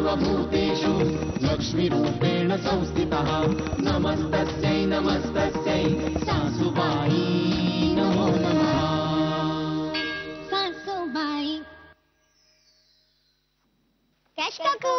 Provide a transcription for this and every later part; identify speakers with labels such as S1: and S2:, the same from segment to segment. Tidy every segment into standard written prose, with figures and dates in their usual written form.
S1: सर्वभूतेषु लक्ष्मीरूपेण संस्थितः नमस्तस्यै नमस्तस्यै सासुबाई नमो नमः।
S2: सासूबाई कॅश काकू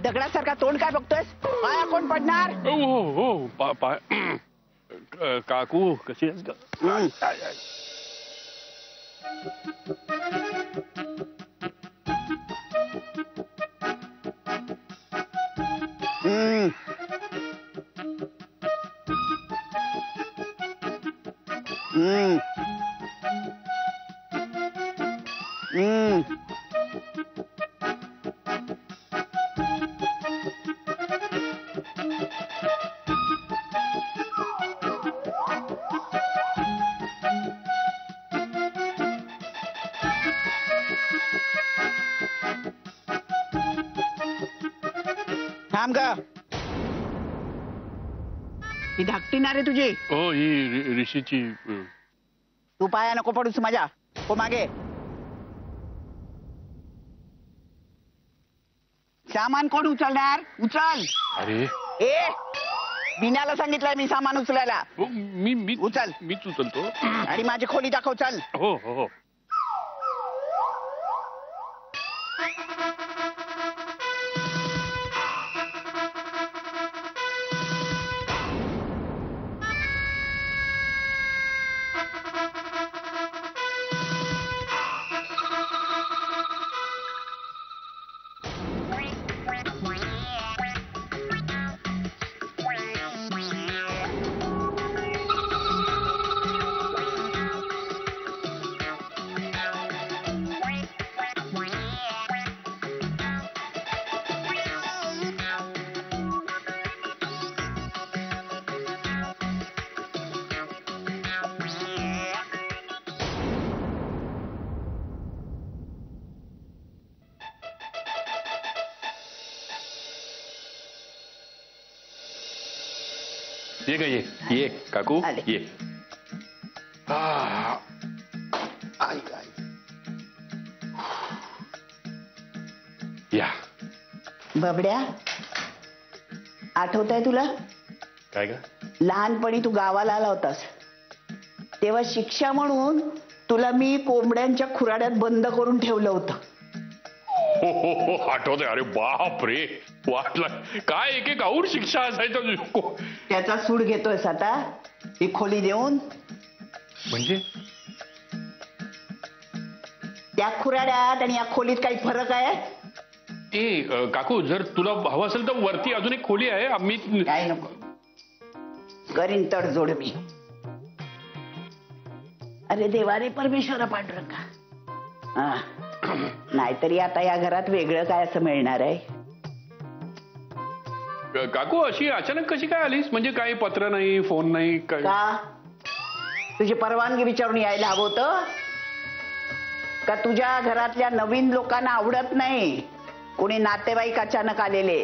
S3: दगडासारखा तोंड काय बघतोयस? पाया कोण पडणार?
S4: काकू कशी आहेस ग?
S3: थांब ग. ही धाकटी ना रे तुझी?
S4: हो ही ऋषीची.
S3: तू पाया नको पडूस माझ्या. हो मागे. सामान कोण उचलणार? उचल.
S4: अरे
S3: ए बिनाला सांगितलंय मी सामान उचलायला.
S4: मी
S3: उचल.
S4: मीच उचलतो.
S3: आणि माझी खोली दाखव. चल.
S4: हो हो हो. ये ग ये काकू ये. या
S3: बबड्या आठवतंय तुला?
S4: काय ग?
S3: लहानपणी तू गावाला आला होतास तेव्हा शिक्षा म्हणून तुला मी कोंबड्यांच्या खुराड्यात बंद करून ठेवलं होतं.
S4: हो हो हो आठवतंय. अरे बाप रे वाटलं काय एक एक आऊट शिक्षा असायचं.
S3: त्याचा सूड घेतोयस आता ही खोली देऊन?
S4: म्हणजे
S3: त्या खुराड्यात आणि या खोलीत काही फरक आहे?
S4: ए काकू जर तुला हवं असेल तर वरती अजून एक खोली आहे. आम्ही
S3: काय नको करीन तडजोड मी. अरे देवारे परमेश्वरा पांडुरंगा. नाहीतरी आता या घरात वेगळं काय असं मिळणार आहे?
S4: काकू अशी अचानक कशी काय आलीस? म्हणजे काही पत्र नाही फोन नाही
S3: का? तुझी परवानगी विचारून यायला हवं होतं का? तुझ्या घरातल्या नवीन लोकांना आवडत नाही कोणी नातेवाईक अचानक आलेले?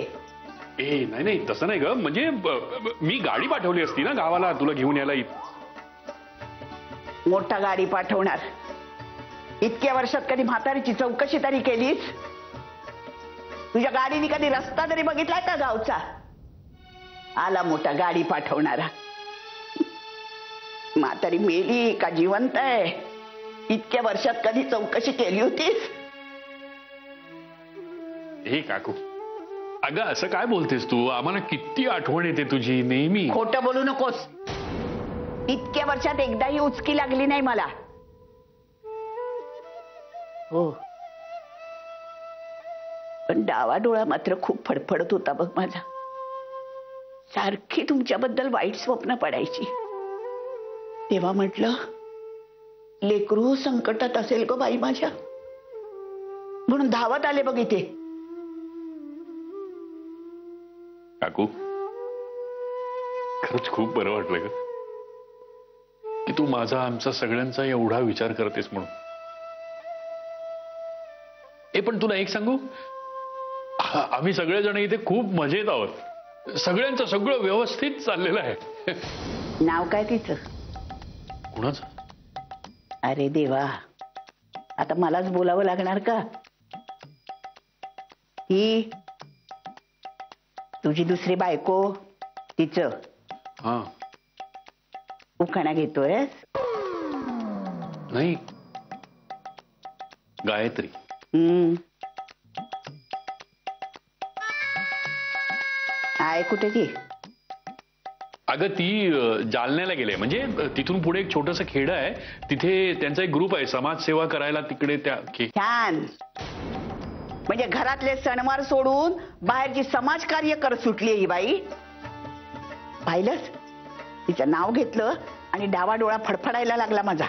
S4: ए नाही नाही तसं नाही ग, म्हणजे मी गाडी पाठवली असती ना गावाला तुला घेऊन यायला.
S3: मोठा गाडी पाठवणार? इतक्या वर्षात कधी म्हातारीची चौकशी तरी केलीस? तुझ्या गाडीने कधी रस्ता तरी बघितलाय का गावचा? आला मोठा गाडी पाठवणारा. म्हातारी मेली का जिवंत आहे इतक्या वर्षात कधी चौकशी केली होतीस?
S4: हे काकू, अगं असं काय बोलतेस तू? आम्हाला किती आठवण येते तुझी नेहमी.
S3: खोटं बोलू नकोस. इतक्या वर्षात एकदाही उचकी लागली नाही मला. हो, पण डावा डोळा मात्र खूप फडफडत होता बघ माझा. सारखी तुमच्याबद्दल वाईट स्वप्न पडायची. तेव्हा म्हटलं लेकरू संकटात असेल ग बाई माझ्या, म्हणून धावत आले बघ इथे.
S4: काकू खरंच खूप बरं वाटलं ग की तू माझा आमचा सगळ्यांचा एवढा विचार करतेस म्हणून. पण तुला एक सांगू, आम्ही सगळेजण इथे खूप मजेत आहोत. सगळ्यांचं सगळं व्यवस्थित चाललेलं आहे.
S3: नाव काय तिचं?
S4: कुणाचं?
S3: अरे देवा, आता मलाच बोलावं लागणार का? ही तुझी दुसरी बायको, तिचं
S4: हा
S3: उखाणा घेतोय?
S4: नाही, गायत्री.
S3: आहे कुठे ती?
S4: अगं ती जालन्याला गेले, म्हणजे तिथून पुढे एक छोटस खेड आहे, तिथे त्यांचा एक ग्रुप आहे समाजसेवा करायला तिकडे. त्या
S3: छान, म्हणजे घरातले सणवार सोडून बाहेरची समाजकार्य करत सुटली ही बाई. पाहिलंच, तिचं नाव घेतलं आणि डावा डोळा फडफडायला लागला माझा.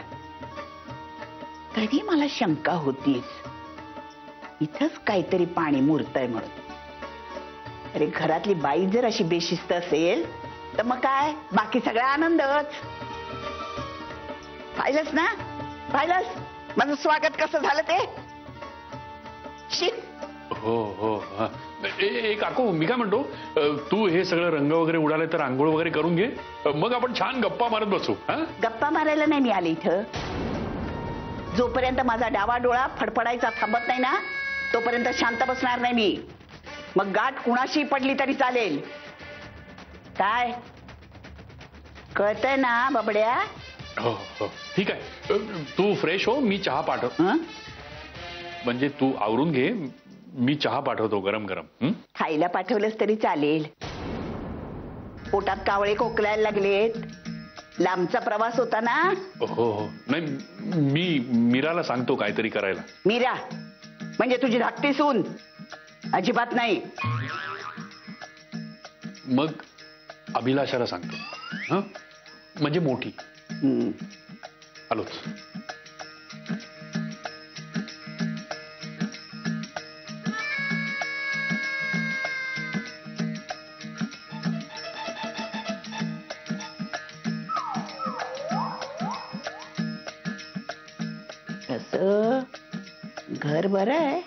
S3: तरी मला शंका होतीच, इथंच काहीतरी पाणी मुरतंय म्हणून. अरे घरातली बाई जर अशी बेशिस्त असेल तर मग काय, बाकी सगळा आनंदच. पाहिलंच ना, पाहिलंच माझं स्वागत कसं झालं ते.
S4: हो हो. काकू मी काय म्हणतो, तू हे सगळं रंग वगैरे उडाले तर आंघोळ वगैरे करून घे, मग आपण छान गप्पा मारत बसू.
S3: गप्पा मारायला नाही मी आले इथं. जोपर्यंत माझा डावा डोळा फडफडायचा थांबत नाही ना, तोपर्यंत शांत बसणार नाही मी. मग गाठ कुणाशी पडली तरी चालेल. काय कळतंय ना बबड्या?
S4: हो हो ठीक आहे. तू फ्रेश हो, मी चहा पाठव. म्हणजे तू आवरून घे, मी चहा पाठवतो गरम गरम.
S3: खायला पाठवलंस तरी चालेल. पोटात कावळे कोकलायला लागलेत. लांबचा प्रवास होता ना.
S4: हो हो. नाही, मी मीराला सांगतो काहीतरी करायला.
S3: मीरा म्हणजे तुझी धाकटी सून? अजिबात नाही.
S4: मग अभिलाषाला सांगतो. हा, म्हणजे मोठी. आलोच.
S3: कसं घर बरं आहे?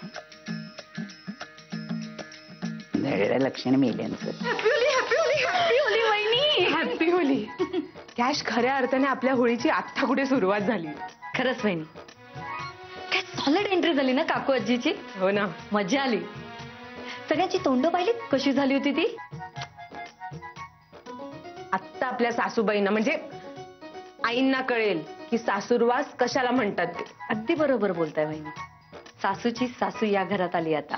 S3: घरच्या लक्षण मेल्यांचं.
S5: Happy Holy. कॅश खऱ्या अर्थाने आपल्या होळीची आत्ता कुठे सुरुवात झाली.
S2: खरंच वहिनी, काय सॉलिड एंट्री झाली ना काकू आजीची.
S5: हो ना,
S2: मजा आली. सगळ्यांची तोंड पाहिली कशी झाली होती ती.
S5: आत्ता आपल्या सासूबाईंना म्हणजे आईंना कळेल की सासूरवास कशाला म्हणतात ते.
S2: अगदी बरोबर बोलताय वहिनी. सासूची सासू या घरात आली आता.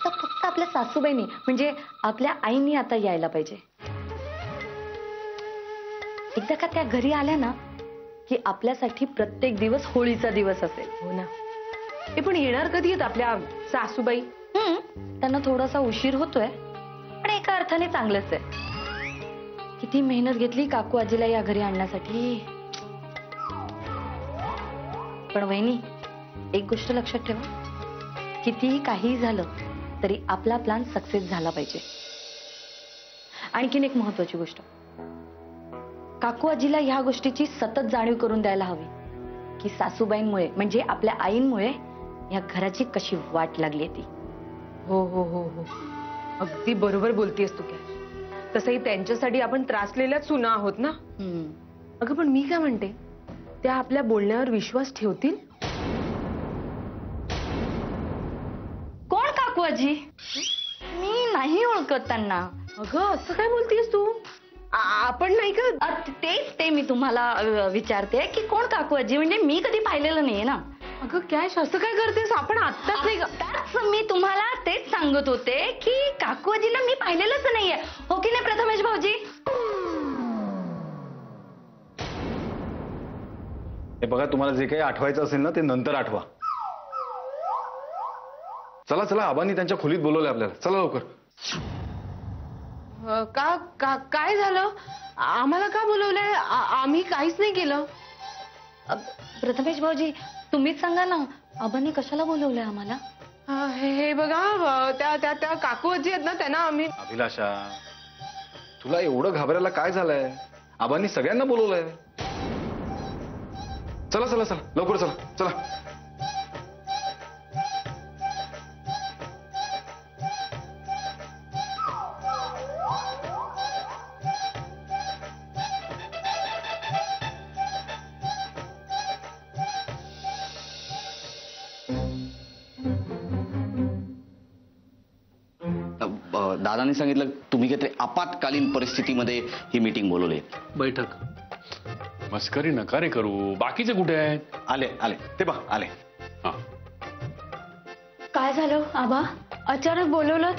S2: तर फक्त आपल्या सासूबाईंनी म्हणजे आपल्या आईंनी आता यायला पाहिजे. एकदा का त्या घरी आल्या ना की आपल्यासाठी प्रत्येक दिवस होळीचा दिवस असेल.
S5: हो ना. हे पण येणार कधी आहेत आपल्या सासूबाई?
S2: त्यांना थोडासा उशीर होतोय, पण एका अर्थाने चांगलंच आहे. किती मेहनत घेतली काकू आजीला या घरी आणण्यासाठी. पण वहिनी, एक गोष्ट लक्षात ठेवा, कितीही काही झालं तरी आपला प्लॅन सक्सेस झाला पाहिजे. आणखीन एक महत्वाची गोष्ट, काकू आजीला ह्या गोष्टीची सतत जाणीव करून द्यायला हवी की सासूबाईंमुळे म्हणजे आपल्या आईंमुळे या घराची कशी वाट लागली ती.
S5: हो हो हो हो. अगदी बरोबर बोलतीयस तू काय. तसंही त्यांच्यासाठी आपण त्रासलेल्याच सुना आहोत ना. अगं पण मी काय म्हणते, त्या आपल्या बोलण्यावर विश्वास ठेवतील?
S2: कोण काकू आजी? मी नाही ओळखत त्यांना.
S5: अगं असं काय बोलतीयस तू? आपण नाही का?
S2: ते मी तुम्हाला विचारते की कोण काकू आजी, म्हणजे मी कधी पाहिलेलं नाहीये ना.
S5: अगं कॅश असं काय करतेस? आपण आत्ताच नाही का?
S2: आत्ताच मी तुम्हाला तेच सांगत होते की काकू आजीला मी पाहिलेलंच नाहीये. हो की नाही प्रथमेश भाऊजी?
S6: हे बघा, तुम्हाला जे काही आठवायचं असेल ना ते नंतर आठवा. चला चला, आबांनी त्यांच्या खोलीत बोलवलंय आपल्याला. चला लवकर.
S5: काय झालं? आम्हाला का बोलवलंय? आम्ही काहीच नाही केलं.
S2: प्रथमेश भाऊजी तुम्हीच सांगा ना, आबांनी कशाला बोलवलंय आम्हाला?
S5: हे बघा, त्या काकू आजी आहेत ना, त्यांना आम्ही.
S6: अभिलाषा, तुला एवढं घाबरायला काय झालंय? आबांनी सगळ्यांना बोलवलंय. चला चला चला, लवकर चला चला.
S7: दादाने सांगितलं तुम्ही काहीतरी आपत्कालीन परिस्थितीमध्ये ही मीटिंग बोलवली.
S4: बैठक. मस्करी नका रे करू. बाकीचे कुठे आहेत?
S6: आले आले, ते पहा आले.
S4: हा.
S2: काय झालं आबा? अचानक बोलवलं?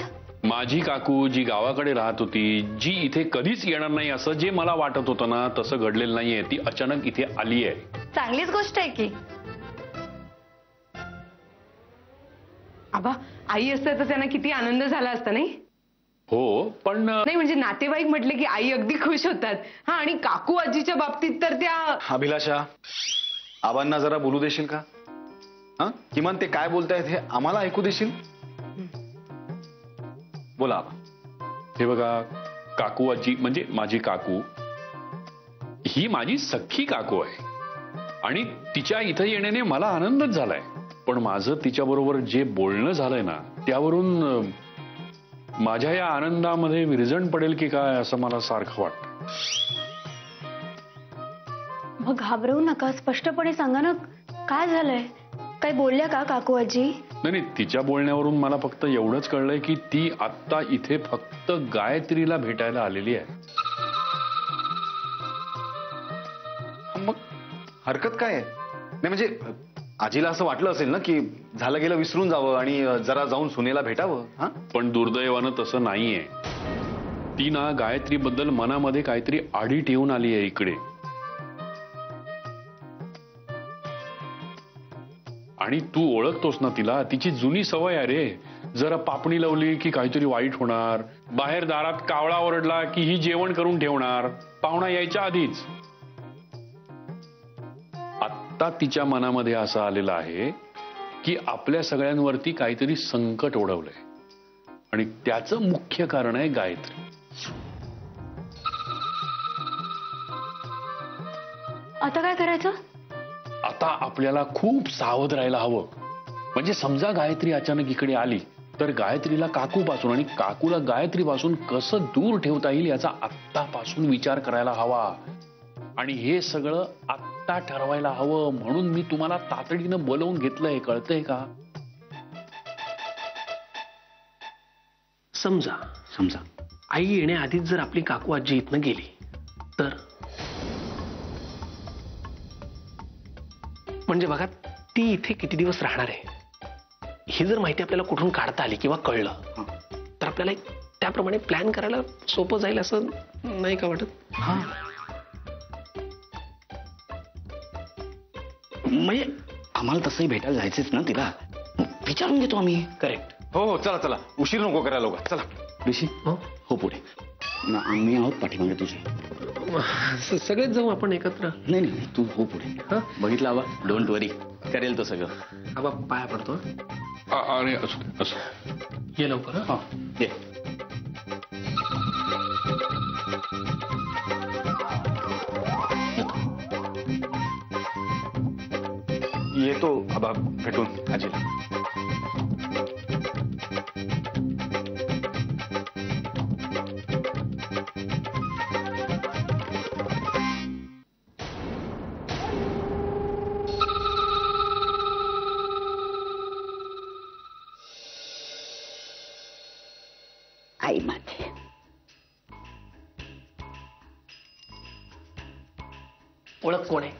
S4: माझी काकू जी गावाकडे राहत होती, जी इथे कधीच येणार नाही असं जे मला वाटत होतं ना, तसं घडलेलं नाहीये. ती अचानक इथे आली आहे.
S2: चांगलीच गोष्ट आहे की.
S5: आबा, आई असतं तर त्यांना किती आनंद झाला असता नाही?
S4: हो, पण
S5: नाही म्हणजे नातेवाईक म्हटले की आई अगदी खुश होतात. हा, आणि काकू आजीच्या बाबतीत तर त्या.
S6: अभिलाषा, आबांना जरा बोलू देशील का? हा, किमान ते काय बोलतायत हे आम्हाला ऐकू देशील? बोला आबा.
S4: हे बघा, काकू आजी म्हणजे माझी काकू, ही माझी सख्खी काकू आहे आणि तिच्या इथं येण्याने मला आनंदच झालाय. पण माझं तिच्याबरोबर जे बोलणं झालंय ना, त्यावरून माझ्या या आनंदामध्ये विरजण पडेल की काय असं मला सारखं वाटतं.
S2: मग घाबरवू नका, स्पष्टपणे सांगा ना काय झालंय. काय बोलल्या का काकू आजी?
S4: नाही, तिच्या बोलण्यावरून मला फक्त एवढंच कळलंय की ती आत्ता इथे फक्त गायत्रीला भेटायला आलेली आहे.
S6: मग हरकत काय आहे? नाही म्हणजे आजीला असं वाटलं असेल ना की झालं गेलं विसरून जावं आणि जरा जाऊन सुनेला भेटावं. हा,
S4: पण दुर्दैवानं तसं नाहीये. ती ना गायत्री बद्दल मनामध्ये काहीतरी आडी ठेवून आली आहे इकडे. आणि तू ओळखतोस ना तिला, तिची जुनी सवय आहे रे. जरा पापणी लावली की काहीतरी वाईट होणार. बाहेर दारात कावळा ओरडला की ही जेवण करून ठेवणार पाहुणा यायच्या आधीच. आता तिच्या मनामध्ये असं आलेलं आहे की आपल्या सगळ्यांवरती काहीतरी संकट ओढवलंय आणि त्याचं मुख्य कारण आहे गायत्री.
S2: आता काय करायचं?
S4: आता आपल्याला खूप सावध राहायला हवं. म्हणजे समजा गायत्री अचानक इकडे आली तर गायत्रीला काकूपासून आणि काकूला गायत्रीपासून कसं दूर ठेवता येईल याचा आत्तापासून विचार करायला हवा. आणि हे सगळं आत्ता ठरवायला हवं. म्हणून मी तुम्हाला तातडीनं बोलवून घेतलंय, कळतंय का?
S8: समजा समजा आई येण्याआधीच जर आपली काकू आजी इथनं गेली तर, म्हणजे बघा ती इथे किती दिवस राहणार आहे ही जर माहिती आपल्याला कुठून काढता आली किंवा कळलं तर आपल्याला त्याप्रमाणे प्लॅन करायला सोपं जाईल असं नाही का वाटत?
S7: हा, म्हणजे आम्हाला तसंही भेटायला जायचंच ना तिला. विचारून घेतो आम्ही.
S8: करेक्ट.
S6: हो हो, चला चला, उशीर नको करायला लोक. चला
S7: ऋषी, हो पुढे. आम्ही आहोत पाठीमागे तुझे.
S8: सगळेच जाऊ आपण एकत्र.
S7: नाही नाही, तू हो पुढे. बघितलं आबा, डोंट वरी, करेल तो सगळं.
S8: आबा पाया पडतो.
S4: अरे असं
S8: ये लवकर.
S7: हा, ये.
S6: येतो आबा भेटून आजीला.
S8: ओळख कोण आहे?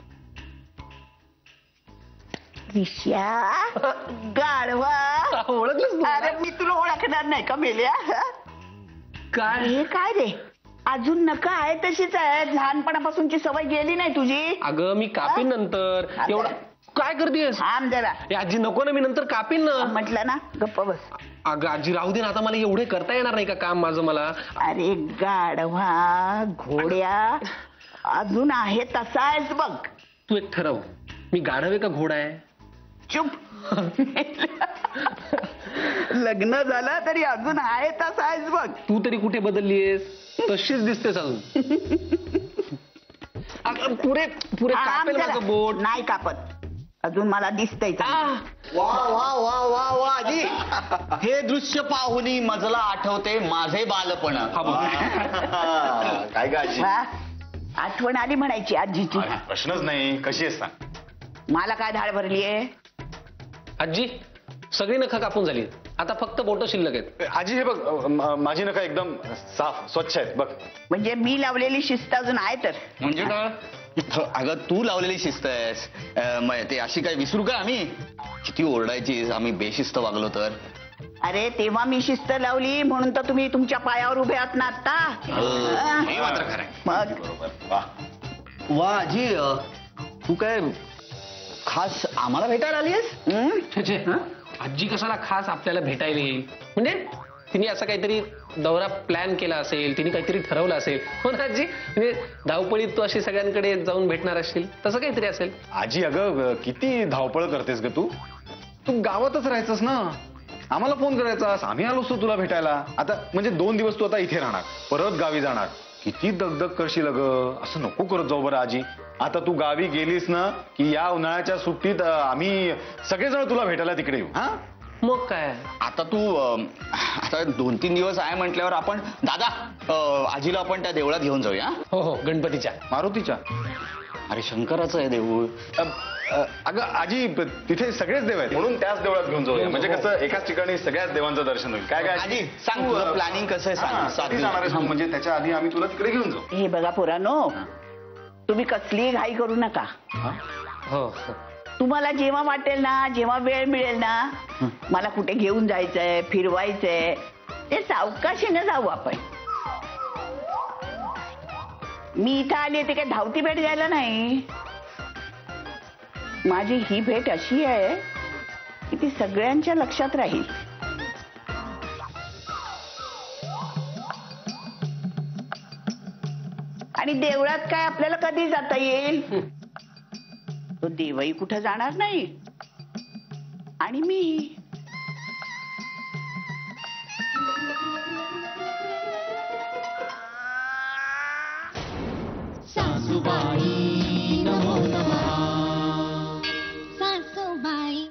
S3: विश्या गाढवा.
S8: ओळखलंच
S3: अरे मी तुला ओळखणार नाही का मेल्या?
S8: काय?
S3: हे काय रे, अजून नका आहे तशीच आहे, लहानपणापासूनची सवय गेली नाही तुझी.
S8: अगं मी कापीन नंतर. एवढं काय करतेस?
S3: थांब जरा.
S8: आजी नको ना, मी नंतर कापीन ना.
S3: म्हटलं ना गप्प बस.
S8: अगं आजी राहू दे ना, आता मला एवढे करता येणार नाही का काम माझं मला.
S3: अरे गाढवा घोड्या, अजून आहे तसा आहेस बघ.
S8: तू एक ठरव, मी गाढव आहे का घोडा आहे?
S3: चुप. लग्न झालं तरी अजून आहे तसा आहेस बघ.
S8: तू तरी कुठे बदललीयस? तशीच दिसतेस अजून. अगं, पुरे पुरे कापेल माझं बोट.
S3: नाही कापत, अजून मला दिसतंय.
S7: वा वा वा वा वा आजी, हे दृश्य पाहुनी मजला आठवते माझे बालपण.
S6: काय का आजी?
S3: वा, आठवण आली म्हणायची आजीची.
S6: प्रश्नच नाही. कशी आहेस सांग?
S3: मला काय धाड भरलीये?
S8: आजी सगळी नखं कापून झाली, आता फक्त बोट शिल्लक आहेत.
S6: आजी हे बघ, माझी नका एकदम साफ स्वच्छ आहेत बघ.
S3: म्हणजे मी लावलेली शिस्त अजून आहे तर?
S7: म्हणजे काय? अगं तू लावलेली शिस्त आहेस, ते अशी काय विसरू का आम्ही? किती ओरडायची आम्ही बेशिस्त वागलो तर.
S3: अरे तेव्हा मी शिस्त लावली म्हणून तर तुम्ही तुमच्या पायावर उभे आहात ना आता.
S7: हे मात्र खरं आहे.
S3: मग
S7: वा आजी, तू काय खास आम्हाला भेटायला आलीस?
S8: छे, छे. आजी कशाला खास आपल्याला भेटायला येईल? म्हणजे तिने असं काहीतरी दौरा प्लॅन केला असेल, तिने काहीतरी ठरवलं असेल. हो ना आजी? म्हणजे धावपळीत तू अशी सगळ्यांकडे जाऊन भेटणार असशील, तसं काहीतरी असेल.
S6: आजी अगं किती धावपळ करतेस ग तू. तू गावातच राहायचंस ना, आम्हाला फोन करायचास, आम्ही आलो असतो तुला भेटायला. आता म्हणजे 2 दिवस तू आता इथे राहणार, परत गावी जाणार, किती दगदग करशील अगं. असं नको करत जाऊ बरं आजी. आता तू गावी गेलीस ना की या उन्हाळ्याच्या सुट्टीत आम्ही सगळेजण तुला भेटायला तिकडे येऊ. हा
S8: मग काय,
S7: आता तू आता 2-3 दिवस आहे म्हटल्यावर आपण दादा आजीला आपण त्या देवळात घेऊन जाऊया.
S8: हो हो, गणपतीच्या.
S6: मारुतीच्या?
S7: अरे शंकराचं आहे देऊळ.
S6: अगं आजी तिथे सगळेच देव आहेत म्हणून त्याच देवळात घेऊन जाऊया. म्हणजे कसं एकाच ठिकाणी सगळ्याच देवांचं दर्शन होईल. काय काय
S7: आजी सांग तुझं प्लॅनिंग कसं आहे सांग.
S6: कधी जाणार आहेस? म्हणजे त्याच्या आधी आम्ही तुला तिकडे घेऊन जाऊ.
S3: हे बघा पोरांनो, तुम्ही कसली घाई करू नका.
S8: हो,
S3: तुम्हाला जेव्हा वाटेल ना, जेव्हा वेळ मिळेल ना, मला कुठे घेऊन जायचंय, फिरवायचंय, ते सावकाशीने जाऊ आपण. मी इथं आली ते काय धावती भेट द्यायला नाही. माझी ही भेट अशी आहे की ती सगळ्यांच्या लक्षात राहील. आणि देवळात काय आपल्याला कधी जाता येईल? तो देवही कुठं जाणार नाही आणि मी.
S1: सासूबाई